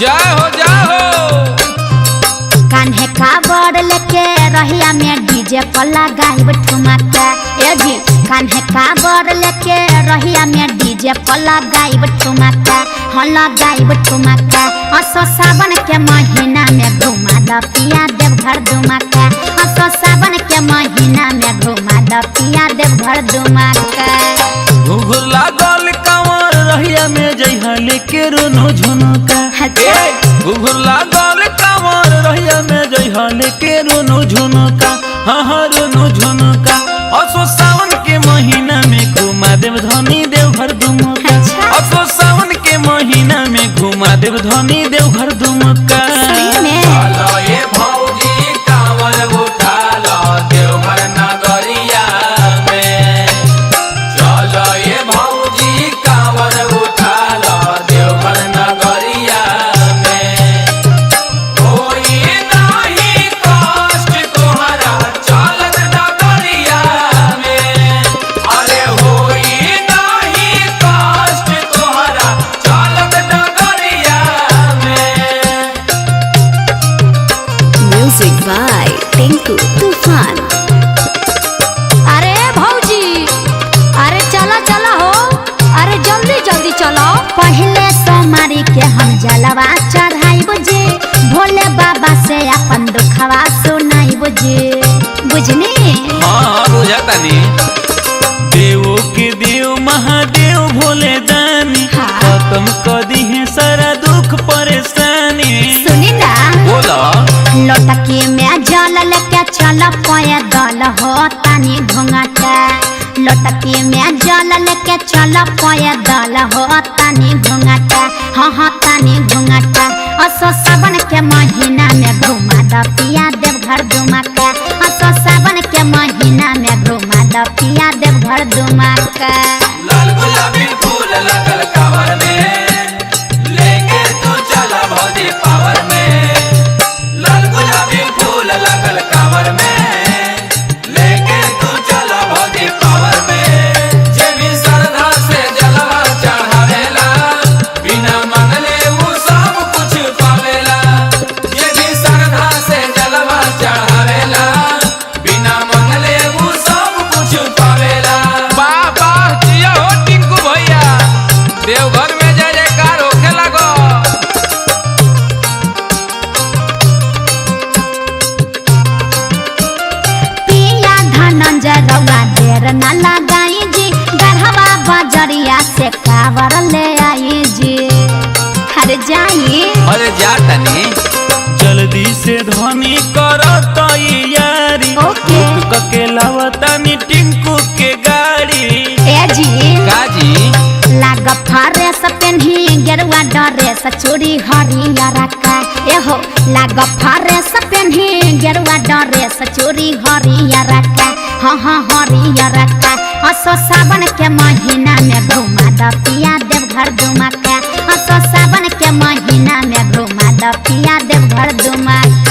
जय हो कान्हे काबर लेके रहिया में डीजे पर लगाइब ठुमका। ए जी कान्हे काबर लेके रहिया में डीजे पर लगाइब ठुमका। हाँ लगाइब ठुमका। असो सावन के महीना में घुमा द पिया देवघर दुमका। असो सावन के महीना में घुमा द पिया देवघर दुमका। घुघुर लागल कांवर रहिया में जइहा लेके रोनो झुनुका। घुघुर लागल कांवर रहिया में जइहा लेके रोनो झुनुका। हाँ हाँ रोनो झुनुका। असो सावन के महीना में घुमा देव धनी देवघर दुमका। असो सावन के महीना में घुमा देव धनी देवघर दुमका। बाय टिंकू तूफान। अरे भौजी अरे चला चला हो। अरे जल्दी जल्दी चलो। पहले सोमवारी के हम जलवा चढ़ाइब जी। भोले बाबा से अपन दुखवा सुनाइब जी। बुझनी? हाँ बुझातानी। देवो के देव महादेव भोले दानी। खत्म कर दी है सारा दुख परेशानी। सुनी ना बोला लोटकी में जल लेके चल पैदल हो तानी घुंघटा। लोटकी में जल लेके चल पैदल हो तानी घुंघटा। हाँ हाँ तानी घुंघटा। असो सावन के महीना में घुमा द पिया देवघर दुमका। असो सावन के महीना में घुमा द पिया देवघर दुमका। लाल गुलाबी फूल लगल कांवर में लेके तू चला भौजी पावर में। लाल गुलाबी फूल लगल कांवर में लेके तू चला भौजी पावर में। जे भी श्रद्धा से जलवा चढ़ावेला बिना मंगले वो सब कुछ पावेला। जे भी श्रद्धा से जलवा चढ़ावेला बिना मंगले वो सब कुछ पावेला। बाबा जिया हो टिंकू भैया देवघर में जय जयकार होखे लगो। पिया धनंजय रउआ देर न लगाई जी। गढ़वा बजरिया से कावर ले आई जी। हर जाई अरे जातनी जल्दी से धनी कर तैयारी। ओके। के लावतानी टिंकू के गाड़ी। ए जी काजी लाग फरेस पेन्ही गेरुआ ड्रेस चूड़ी हरियर का। एहो लाग फरेस पेन्ही गेरुआ ड्रेस चूड़ी हरियर का। हाँ हाँ हरियर का। असो सावन के महीना में घुमा द पिया देवघर दुमका। असो सावन के महीना में घुमा द पिया देवघर दुमका।